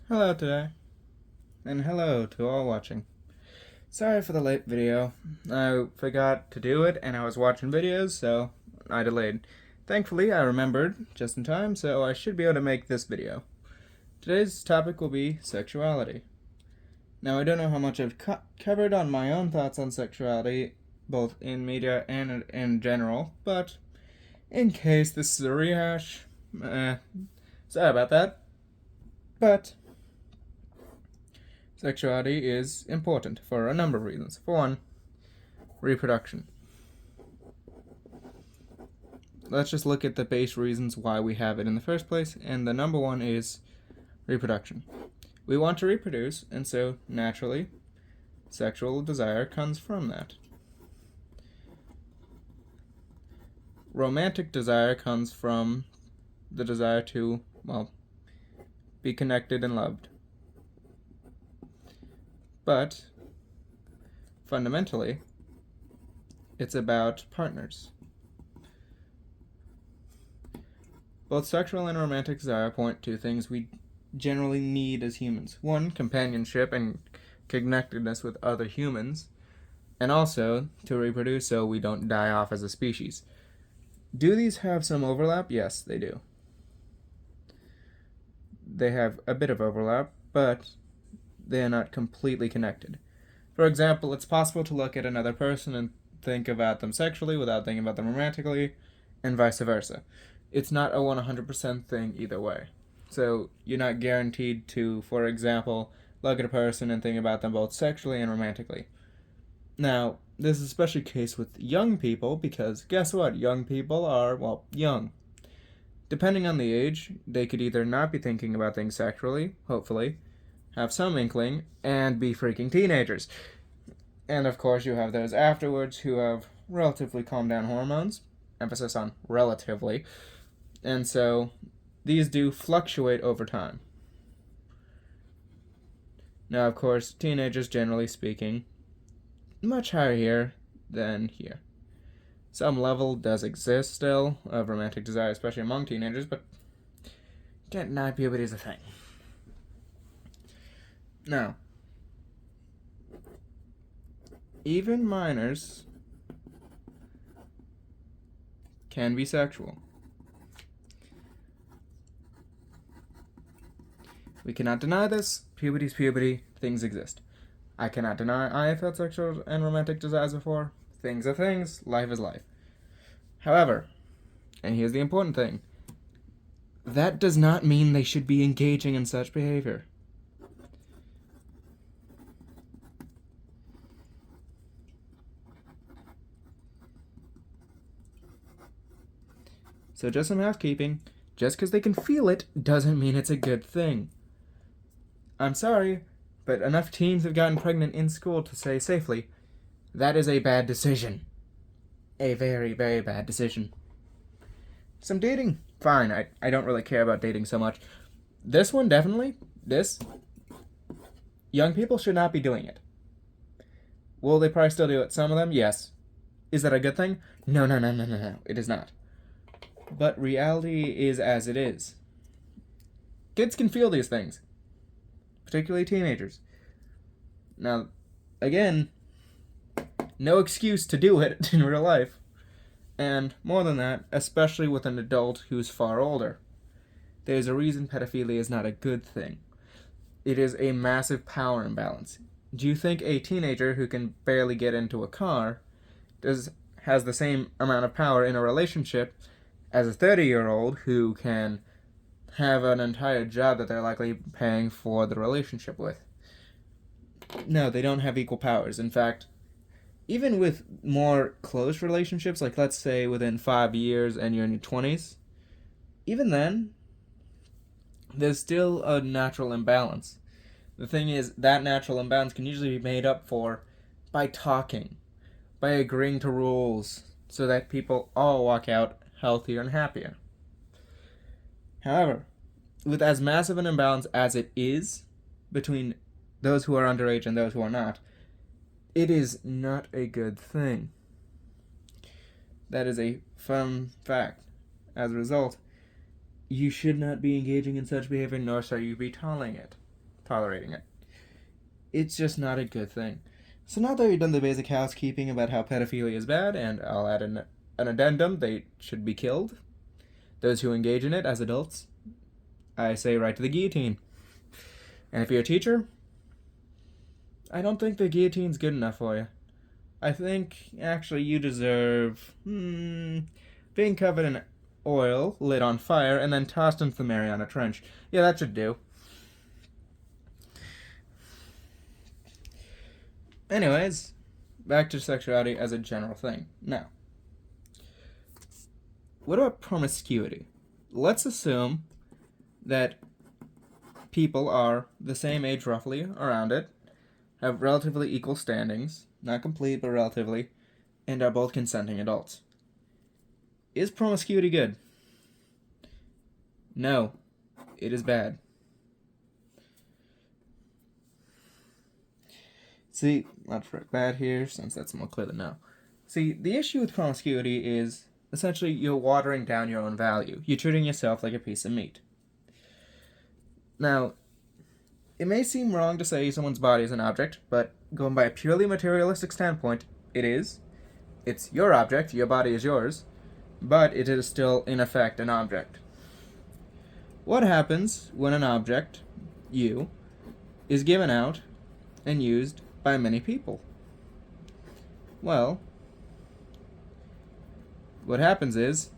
Hello today, and hello to all watching. Sorry for the late video. I forgot to do it, and I was watching videos, so I delayed. Thankfully, I remembered just in time, so I should be able to make this video. Today's topic will be sexuality. Now, I don't know how much I've covered on my own thoughts on sexuality, both in media and in general, but in case this is a rehash, sorry about that. But sexuality is important for a number of reasons. For one, reproduction. Let's just look at the base reasons why we have it in the first place, and the number one is reproduction. We want to reproduce, and so naturally, sexual desire comes from that. Romantic desire comes from the desire to, be connected and loved. But fundamentally, it's about partners. Both sexual and romantic desire point to things we generally need as humans. One, companionship and connectedness with other humans, and also to reproduce so we don't die off as a species. Do these have some overlap? Yes, they do. They have a bit of overlap, but they are not completely connected. For example, it's possible to look at another person and think about them sexually without thinking about them romantically, and vice versa. It's not a 100% thing either way. So you're not guaranteed to, for example, look at a person and think about them both sexually and romantically. Now, this is especially the case with young people because guess what? Young people are, young. Depending on the age, they could either not be thinking about things sexually, hopefully, have some inkling, and be freaking teenagers. And of course, you have those afterwards who have relatively calmed down hormones, emphasis on relatively, and so these do fluctuate over time. Now, of course, teenagers, generally speaking, much higher here than here. Some level does exist still of romantic desire, especially among teenagers, but can't deny puberty is a thing. Now, even minors can be sexual. We cannot deny this. Puberty's puberty. Things exist. I cannot deny I have had sexual and romantic desires before. Things are things. Life is life. However, and here's the important thing, that does not mean they should be engaging in such behavior. So just some housekeeping. Just because they can feel it doesn't mean it's a good thing. I'm sorry, but enough teens have gotten pregnant in school to say safely, that is a bad decision. A very, very bad decision. Some dating, fine. I don't really care about dating so much. This one, definitely. Young people should not be doing it. Will they probably still do it? Some of them, yes. Is that a good thing? No. It is not. But reality is as it is. Kids can feel these things, particularly teenagers. Now, again, no excuse to do it in real life. And more than that, especially with an adult who's far older. There's a reason pedophilia is not a good thing. It is a massive power imbalance. Do you think a teenager who can barely get into a car has the same amount of power in a relationship as a 30-year-old who can have an entire job that they're likely paying for the relationship with? No, they don't have equal powers. In fact, even with more close relationships, like let's say within 5 years and you're in your 20s, even then, there's still a natural imbalance. The thing is, that natural imbalance can usually be made up for by talking, by agreeing to rules, so that people all walk out healthier and happier. However, with as massive an imbalance as it is between those who are underage and those who are not, it is not a good thing. That is a firm fact. As a result, you should not be engaging in such behavior, nor shall you be tolerating it. tolerating it. It's just not a good thing. So now that we've done the basic housekeeping about how pedophilia is bad, and I'll add an addendum, they should be killed. Those who engage in it as adults, I say right to the guillotine. And if you're a teacher, I don't think the guillotine's good enough for you. I think, actually, you deserve, being covered in oil, lit on fire, and then tossed into the Mariana Trench. Yeah, that should do. Anyways, back to sexuality as a general thing. Now, what about promiscuity? Let's assume that people are the same age roughly around it, have relatively equal standings, not complete but relatively, and are both consenting adults. Is promiscuity good? No, it is bad. See, not for bad here, since that's more clear than no. See, the issue with promiscuity is essentially you're watering down your own value. You're treating yourself like a piece of meat. Now, it may seem wrong to say someone's body is an object, but going by a purely materialistic standpoint, it is. It's your object, your body is yours, but it is still, in effect, an object. What happens when an object, you, is given out and used by many people? Well, what happens is,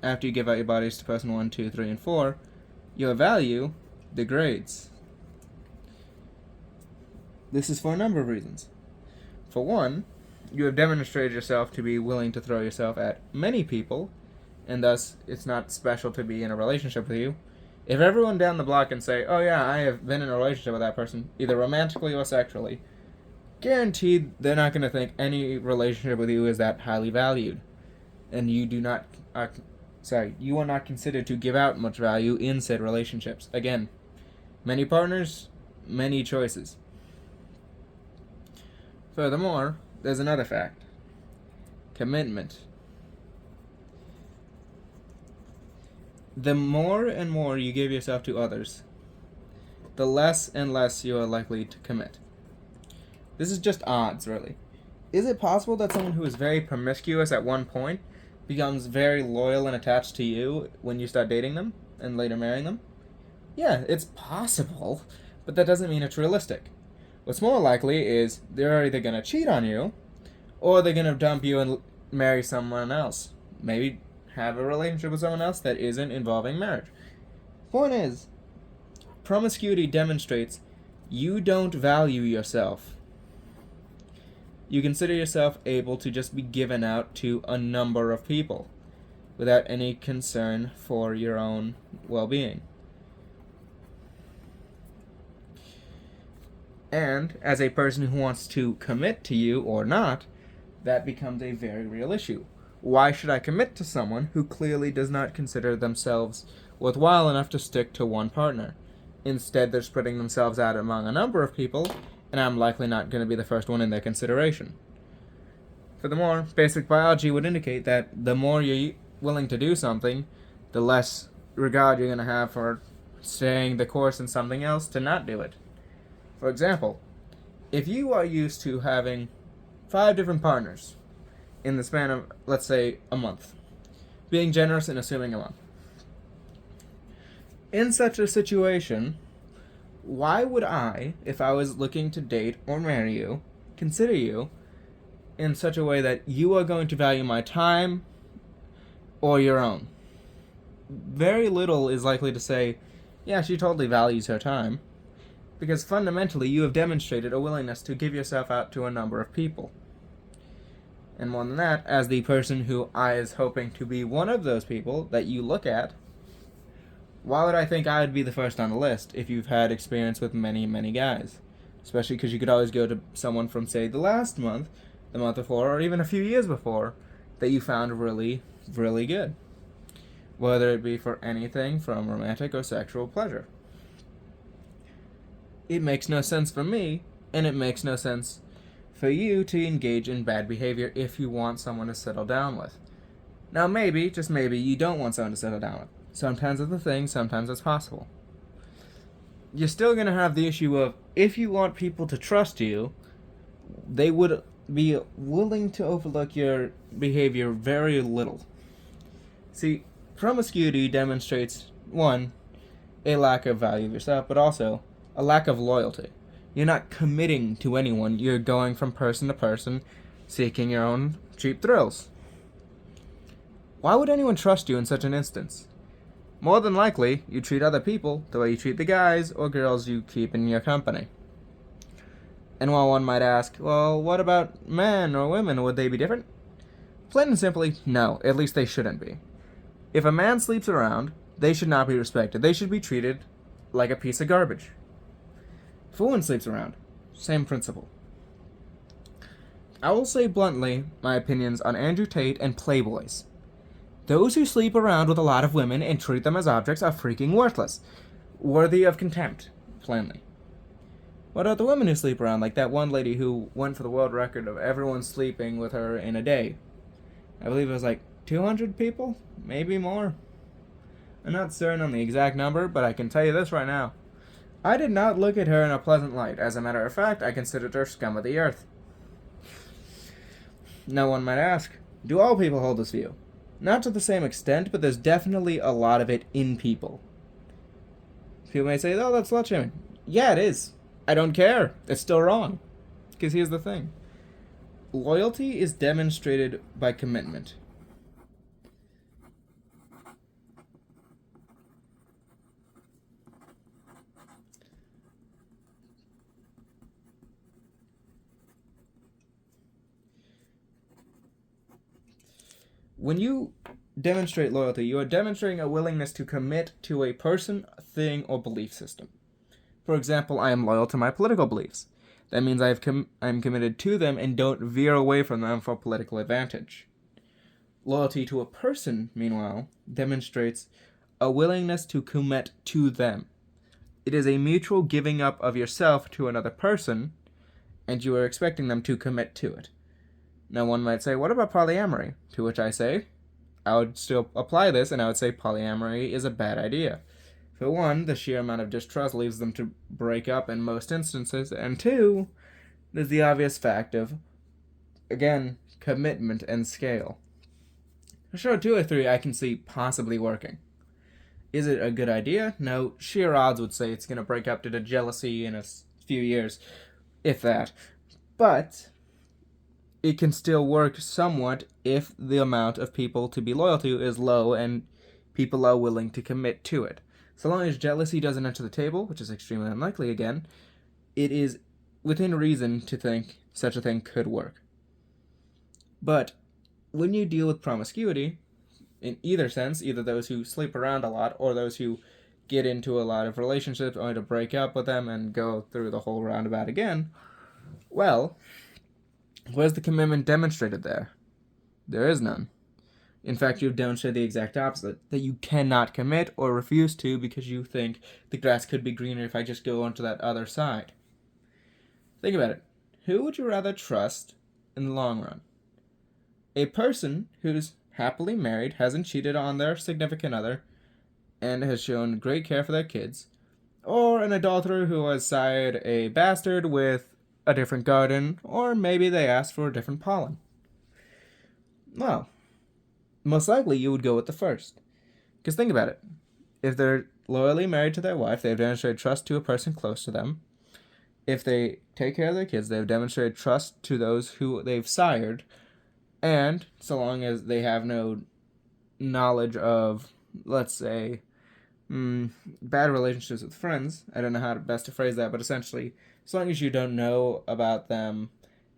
after you give out your bodies to person 1, 2, 3, and 4, your value degrades. This is for a number of reasons. For one, you have demonstrated yourself to be willing to throw yourself at many people, and thus it's not special to be in a relationship with you. If everyone down the block can say, oh yeah, I have been in a relationship with that person, either romantically or sexually, guaranteed they're not going to think any relationship with you is that highly valued. And you you are not considered to give out much value in said relationships. Again, many partners, many choices. Furthermore, there's another fact. Commitment. The more and more you give yourself to others, the less and less you are likely to commit. This is just odds, really. Is it possible that someone who is very promiscuous at one point becomes very loyal and attached to you when you start dating them and later marrying them? Yeah, it's possible, but that doesn't mean it's realistic. What's more likely is they're either going to cheat on you, or they're going to dump you and marry someone else. Maybe have a relationship with someone else that isn't involving marriage. Point is, promiscuity demonstrates you don't value yourself. You consider yourself able to just be given out to a number of people without any concern for your own well-being. And as a person who wants to commit to you or not, that becomes a very real issue. Why should I commit to someone who clearly does not consider themselves worthwhile enough to stick to one partner? Instead, they're spreading themselves out among a number of people, and I'm likely not going to be the first one in their consideration. Furthermore, basic biology would indicate that the more you're willing to do something, the less regard you're going to have for staying the course in something else to not do it. For example, if you are used to having 5 different partners in the span of, let's say, a month, being generous and assuming a month, in such a situation, why would I, if I was looking to date or marry you, consider you in such a way that you are going to value my time or your own? Very little is likely to say, yeah, she totally values her time, because fundamentally you have demonstrated a willingness to give yourself out to a number of people. And more than that, as the person who I is hoping to be one of those people that you look at, why would I think I would be the first on the list if you've had experience with many, many guys? Especially because you could always go to someone from, say, the last month, the month before, or even a few years before, that you found really, really good. Whether it be for anything from romantic or sexual pleasure. It makes no sense for me, and it makes no sense for you to engage in bad behavior if you want someone to settle down with. Now maybe, just maybe, you don't want someone to settle down with. Sometimes it's a thing, sometimes it's possible. you're still going to have the issue of if you want people to trust you, they would be willing to overlook your behavior very little. See, promiscuity demonstrates, one, a lack of value of yourself, but also a lack of loyalty. You're not committing to anyone, you're going from person to person, seeking your own cheap thrills. Why would anyone trust you in such an instance? More than likely, you treat other people the way you treat the guys or girls you keep in your company. And while one might ask, well, what about men or women? Would they be different? Plain and simply, no, at least they shouldn't be. If a man sleeps around, they should not be respected. They should be treated like a piece of garbage. If a woman sleeps around, same principle. I will say bluntly my opinions on Andrew Tate and Playboys. Those who sleep around with a lot of women and treat them as objects are freaking worthless. Worthy of contempt, plainly. What about the women who sleep around, like that one lady who went for the world record of everyone sleeping with her in a day? I believe it was like 200 people? Maybe more. I'm not certain on the exact number, but I can tell you this right now. I did not look at her in a pleasant light. As a matter of fact, I considered her scum of the earth. Now one might ask, do all people hold this view? Not to the same extent, but there's definitely a lot of it in people. People may say, oh, that's slut shaming. Yeah, it is. I don't care. It's still wrong. Because here's the thing. Loyalty is demonstrated by commitment. When you demonstrate loyalty, you are demonstrating a willingness to commit to a person, thing, or belief system. For example, I am loyal to my political beliefs. That means I am committed to them and don't veer away from them for political advantage. Loyalty to a person, meanwhile, demonstrates a willingness to commit to them. It is a mutual giving up of yourself to another person, and you are expecting them to commit to it. Now one might say, what about polyamory? To which I say, I would still apply this, and I would say polyamory is a bad idea. For one, the sheer amount of distrust leads them to break up in most instances, and two, there's the obvious fact of, again, commitment and scale. Sure, 2 or 3 I can see possibly working. Is it a good idea? No, sheer odds would say it's going to break up due to jealousy in a few years, if that. But it can still work somewhat if the amount of people to be loyal to is low and people are willing to commit to it. So long as jealousy doesn't enter the table, which is extremely unlikely again, it is within reason to think such a thing could work. But when you deal with promiscuity, in either sense, either those who sleep around a lot or those who get into a lot of relationships only to break up with them and go through the whole roundabout again, well, where's the commitment demonstrated there? There is none. In fact, you've demonstrated the exact opposite, that you cannot commit or refuse to because you think the grass could be greener if I just go onto that other side. Think about it. Who would you rather trust in the long run? A person who's happily married, hasn't cheated on their significant other, and has shown great care for their kids, or an adulterer who has sired a bastard with a different garden, or maybe they asked for a different pollen? Well, most likely you would go with the first. Because think about it. If they're loyally married to their wife, they've demonstrated trust to a person close to them. If they take care of their kids, they've demonstrated trust to those who they've sired. And so long as they have no knowledge of, let's say, bad relationships with friends, I don't know how to best to phrase that, but essentially, as long as you don't know about them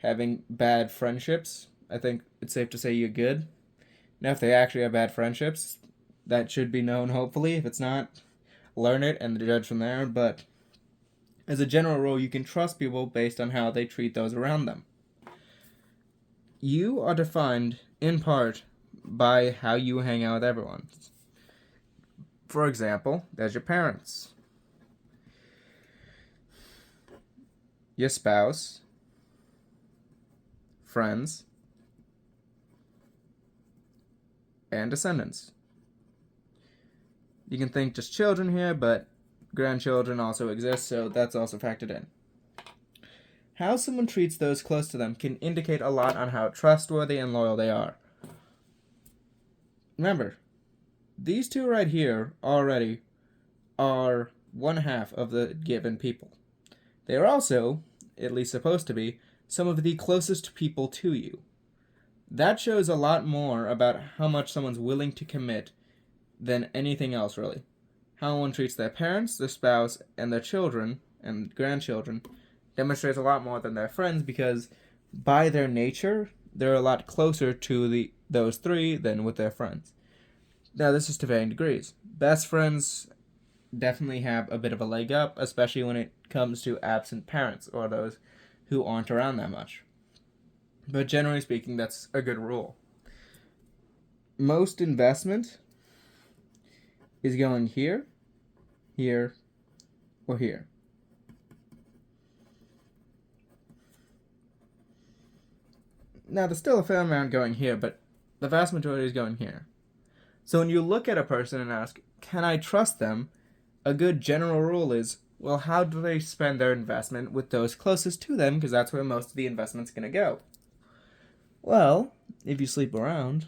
having bad friendships, I think it's safe to say you're good. Now, if they actually have bad friendships, that should be known, hopefully. If it's not, learn it and judge from there. But as a general rule, you can trust people based on how they treat those around them. You are defined, in part, by how you hang out with everyone. For example, there's your parents, your spouse, friends, and descendants. You can think just children here, but grandchildren also exist, so that's also factored in. How someone treats those close to them can indicate a lot on how trustworthy and loyal they are. Remember, these two right here already are one half of the given people. They are also, at least supposed to be, some of the closest people to you. That shows a lot more about how much someone's willing to commit than anything else, really. How one treats their parents, their spouse, and their children and grandchildren demonstrates a lot more than their friends, because by their nature, they're a lot closer to those three than with their friends. Now, this is to varying degrees. Best friends definitely have a bit of a leg up, especially when it comes to absent parents or those who aren't around that much. But generally speaking, that's a good rule. Most investment is going here, here, or here. Now, there's still a fair amount going here, but the vast majority is going here. So when you look at a person and ask, can I trust them? A good general rule is, well, how do they spend their investment with those closest to them? Because that's where most of the investment's going to go. Well, if you sleep around,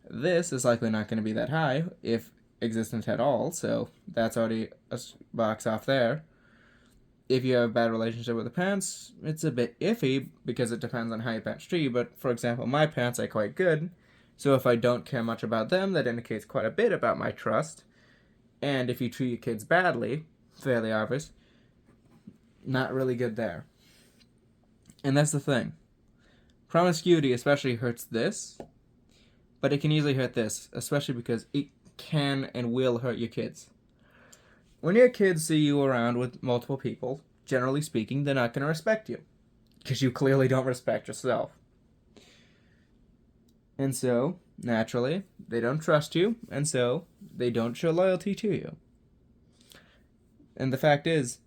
this is likely not going to be that high, if existent at all, so that's already a box off there. If you have a bad relationship with the parents, it's a bit iffy, because it depends on how your parents treat you, but for example, my parents are quite good, so if I don't care much about them, that indicates quite a bit about my trust. And if you treat your kids badly, fairly obvious, not really good there. And that's the thing. Promiscuity especially hurts this, but it can easily hurt this, especially because it can and will hurt your kids. When your kids see you around with multiple people, generally speaking, they're not going to respect you, because you clearly don't respect yourself. And so, naturally, they don't trust you, and so they don't show loyalty to you. And the fact is,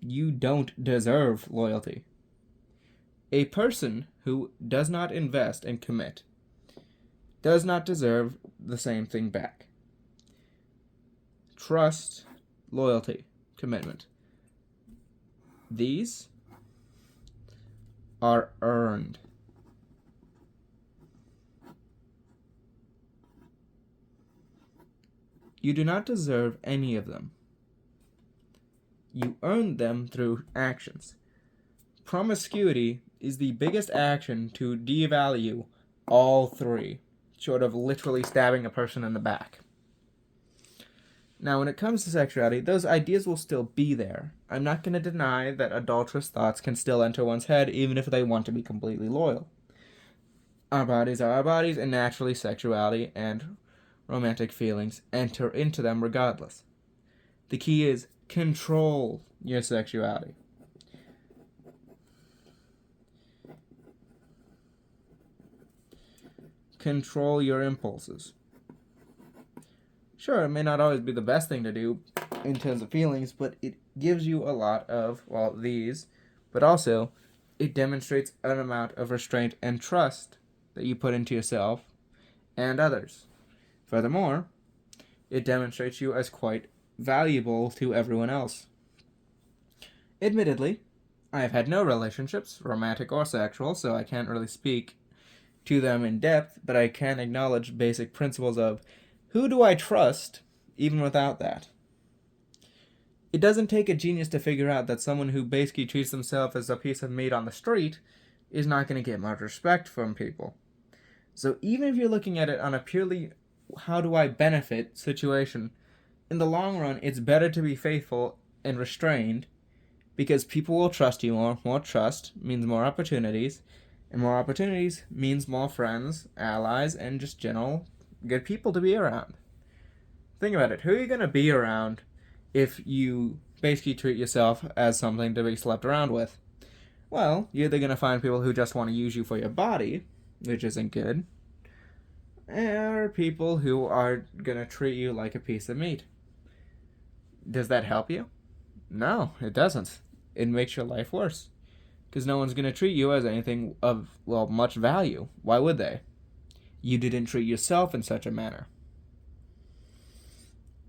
you don't deserve loyalty. A person who does not invest and commit does not deserve the same thing back. Trust, loyalty, commitment. These are earned. You do not deserve any of them. You earn them through actions. Promiscuity is the biggest action to devalue all three, short of literally stabbing a person in the back. Now, when it comes to sexuality, those ideas will still be there. I'm not going to deny that adulterous thoughts can still enter one's head, even if they want to be completely loyal. Our bodies are our bodies, and naturally sexuality and romantic feelings enter into them regardless. The key is control your sexuality. Control your impulses. Sure, it may not always be the best thing to do in terms of feelings, but it gives you a lot of, well, these, but also it demonstrates an amount of restraint and trust that you put into yourself and others. Furthermore, it demonstrates you as quite valuable to everyone else. Admittedly, I have had no relationships, romantic or sexual, so I can't really speak to them in depth, but I can acknowledge basic principles of who do I trust, even without that. It doesn't take a genius to figure out that someone who basically treats themselves as a piece of meat on the street is not going to get much respect from people. So even if you're looking at it on a purely how do I benefit situation, in the long run, it's better to be faithful and restrained, because people will trust you more. More trust means more opportunities, and more opportunities means more friends, allies, and just general good people to be around. Think about it. Who are you going to be around if you basically treat yourself as something to be slept around with? Well, you're either going to find people who just want to use you for your body, which isn't good, or people who are going to treat you like a piece of meat. Does that help you? No, it doesn't. It makes your life worse, because no one's going to treat you as anything of, well, much value. Why would they? You didn't treat yourself in such a manner.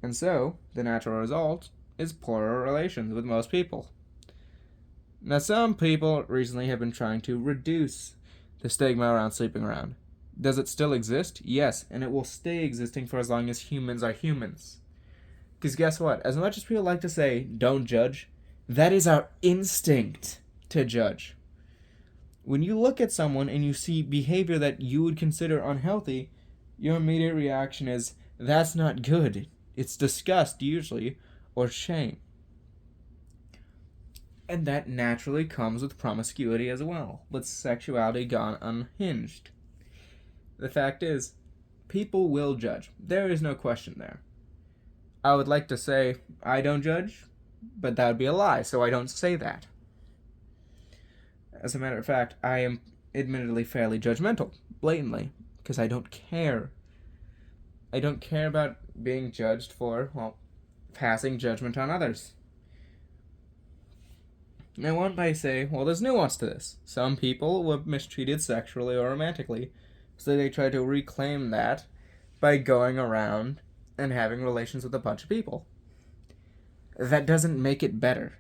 And so, the natural result is poorer relations with most people. Now, some people recently have been trying to reduce the stigma around sleeping around. Does it still exist? Yes, and it will stay existing for as long as humans are humans. Because guess what? As much as people like to say, don't judge, that is our instinct to judge. When you look at someone and you see behavior that you would consider unhealthy, your immediate reaction is, that's not good. It's disgust, usually, or shame. And that naturally comes with promiscuity as well, with sexuality gone unhinged. The fact is, people will judge. There is no question there. I would like to say, I don't judge, but that would be a lie, so I don't say that. As a matter of fact, I am admittedly fairly judgmental, blatantly, because I don't care. I don't care about being judged for, passing judgment on others. Now, one might say, well, there's nuance to this. Some people were mistreated sexually or romantically, so they try to reclaim that by going around and having relations with a bunch of people. That doesn't make it better.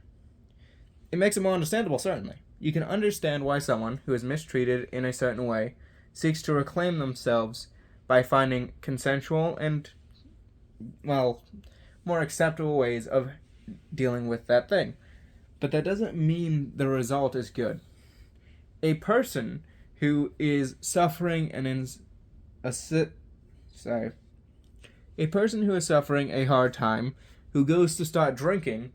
It makes it more understandable, certainly. You can understand why someone who is mistreated in a certain way seeks to reclaim themselves by finding consensual and, more acceptable ways of dealing with that thing. But that doesn't mean the result is good. A person who is suffering a person who is suffering a hard time, who goes to start drinking,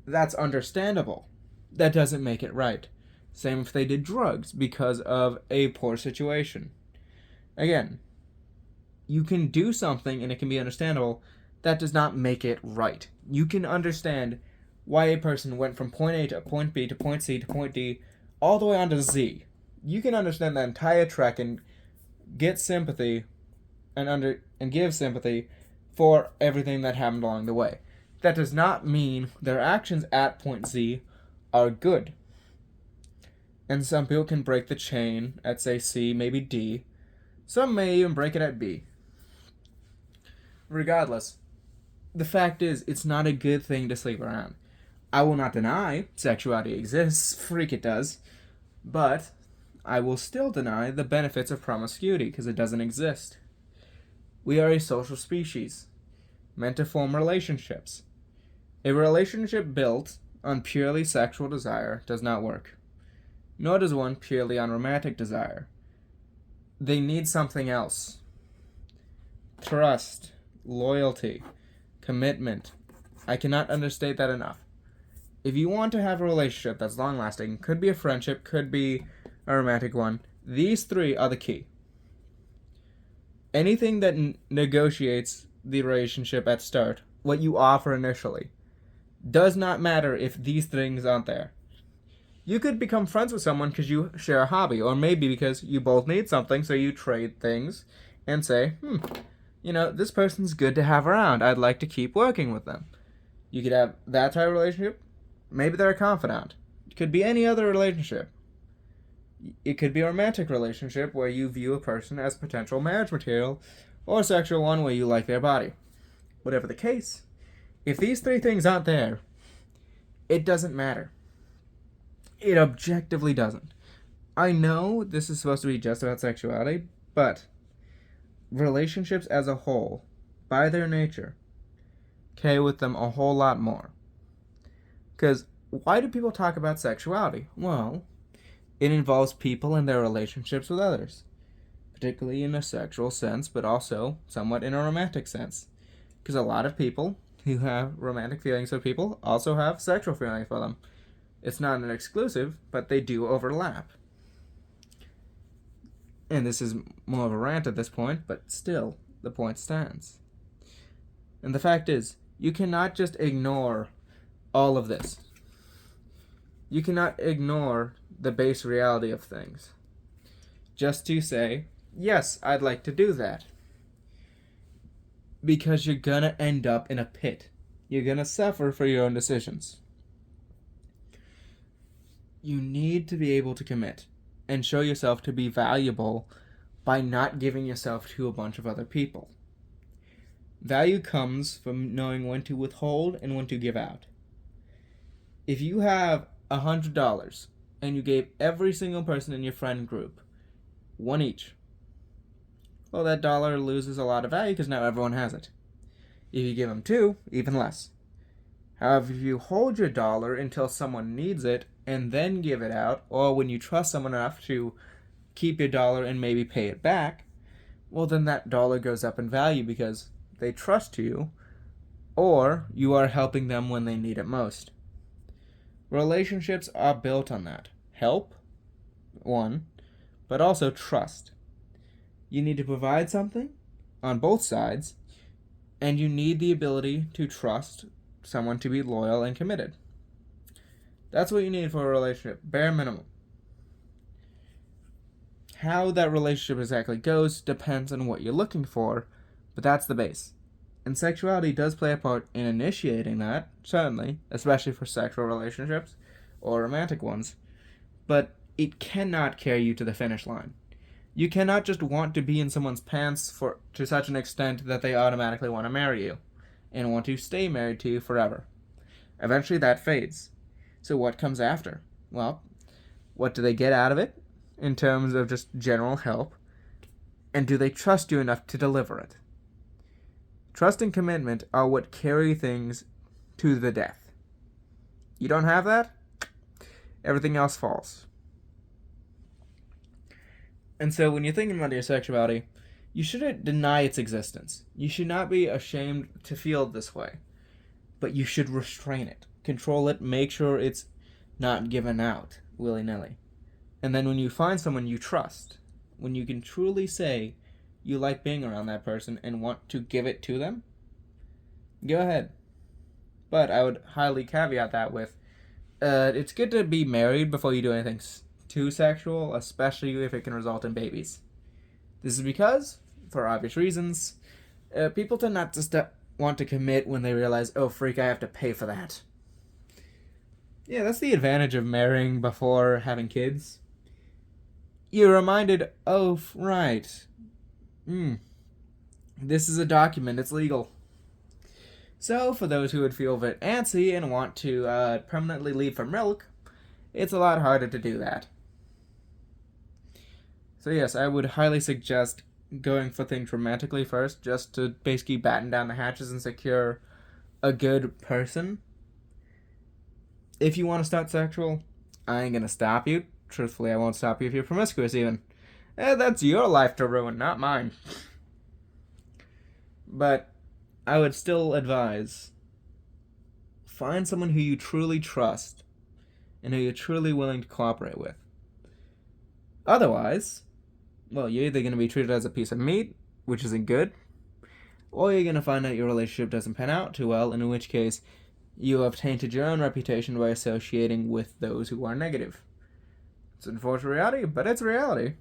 that's understandable. That doesn't make it right. Same if they did drugs because of a poor situation. Again, you can do something and it can be understandable. That does not make it right. You can understand why a person went from point A to point B to point C to point D all the way on to Z. You can understand that entire trek and get sympathy and give sympathy for everything that happened along the way. That does not mean their actions at point Z are good. And some people can break the chain at, say, C, maybe D. Some may even break it at B. Regardless, the fact is, it's not a good thing to sleep around. I will not deny sexuality exists, freak it does, but I will still deny the benefits of promiscuity because it doesn't exist. We are a social species, meant to form relationships. A relationship built on purely sexual desire does not work, nor does one purely on romantic desire. They need something else. Trust, loyalty, commitment. I cannot understate that enough. If you want to have a relationship that's long-lasting, could be a friendship, could be a romantic one, these three are the key. Anything that negotiates the relationship at start, what you offer initially, does not matter if these things aren't there. You could become friends with someone because you share a hobby, or maybe because you both need something, so you trade things and say, this person's good to have around. I'd like to keep working with them. You could have that type of relationship. Maybe they're a confidant. It could be any other relationship. It could be a romantic relationship where you view a person as potential marriage material, or a sexual one where you like their body. Whatever the case, if these three things aren't there, it doesn't matter. It objectively doesn't. I know this is supposed to be just about sexuality, but relationships as a whole, by their nature, carry with them a whole lot more. Because why do people talk about sexuality? Well, it involves people and their relationships with others, particularly in a sexual sense, but also somewhat in a romantic sense. Because a lot of people who have romantic feelings for people also have sexual feelings for them. It's not an exclusive, but they do overlap. And this is more of a rant at this point, but still, the point stands. And the fact is, you cannot just ignore all of this. You cannot ignore the base reality of things just to say, yes, I'd like to do that. Because you're gonna end up in a pit. You're gonna suffer for your own decisions. You need to be able to commit and show yourself to be valuable by not giving yourself to a bunch of other people. Value comes from knowing when to withhold and when to give out. If you have $100 and you gave every single person in your friend group one each, well, that dollar loses a lot of value because now everyone has it. If you give them two, even less. However, if you hold your dollar until someone needs it and then give it out, or when you trust someone enough to keep your dollar and maybe pay it back, well, then that dollar goes up in value because they trust you, or you are helping them when they need it most. Relationships are built on that. Help, one, but also trust. You need to provide something on both sides, and you need the ability to trust someone to be loyal and committed. That's what you need for a relationship, bare minimum. How that relationship exactly goes depends on what you're looking for, but that's the base. And sexuality does play a part in initiating that, certainly, especially for sexual relationships or romantic ones, but it cannot carry you to the finish line. You cannot just want to be in someone's pants to such an extent that they automatically want to marry you and want to stay married to you forever. Eventually that fades. So what comes after? Well, what do they get out of it in terms of just general help? And do they trust you enough to deliver it? Trust and commitment are what carry things to the death. You don't have that? Everything else falls. And so when you're thinking about your sexuality, you shouldn't deny its existence. You should not be ashamed to feel this way. But you should restrain it, control it, make sure it's not given out willy-nilly. And then when you find someone you trust, when you can truly say you like being around that person and want to give it to them, go ahead. But I would highly caveat that with, it's good to be married before you do anything too sexual, especially if it can result in babies. This is because, for obvious reasons, people tend not to want to commit when they realize, oh freak, I have to pay for that. Yeah, that's the advantage of marrying before having kids. You're reminded, oh, right. This is a document, it's legal. So, for those who would feel a bit antsy and want to permanently leave for milk, it's a lot harder to do that. So yes, I would highly suggest going for things romantically first, just to basically batten down the hatches and secure a good person. If you want to start sexual, I ain't gonna stop you. Truthfully, I won't stop you if you're promiscuous even. That's your life to ruin, not mine. But I would still advise, find someone who you truly trust and who you're truly willing to cooperate with. Otherwise, well, you're either going to be treated as a piece of meat, which isn't good, or you're going to find out your relationship doesn't pan out too well, and in which case you have tainted your own reputation by associating with those who are negative. It's an unfortunate reality, but it's reality.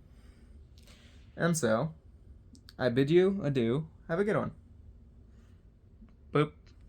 And so, I bid you adieu. Have a good one. Boop.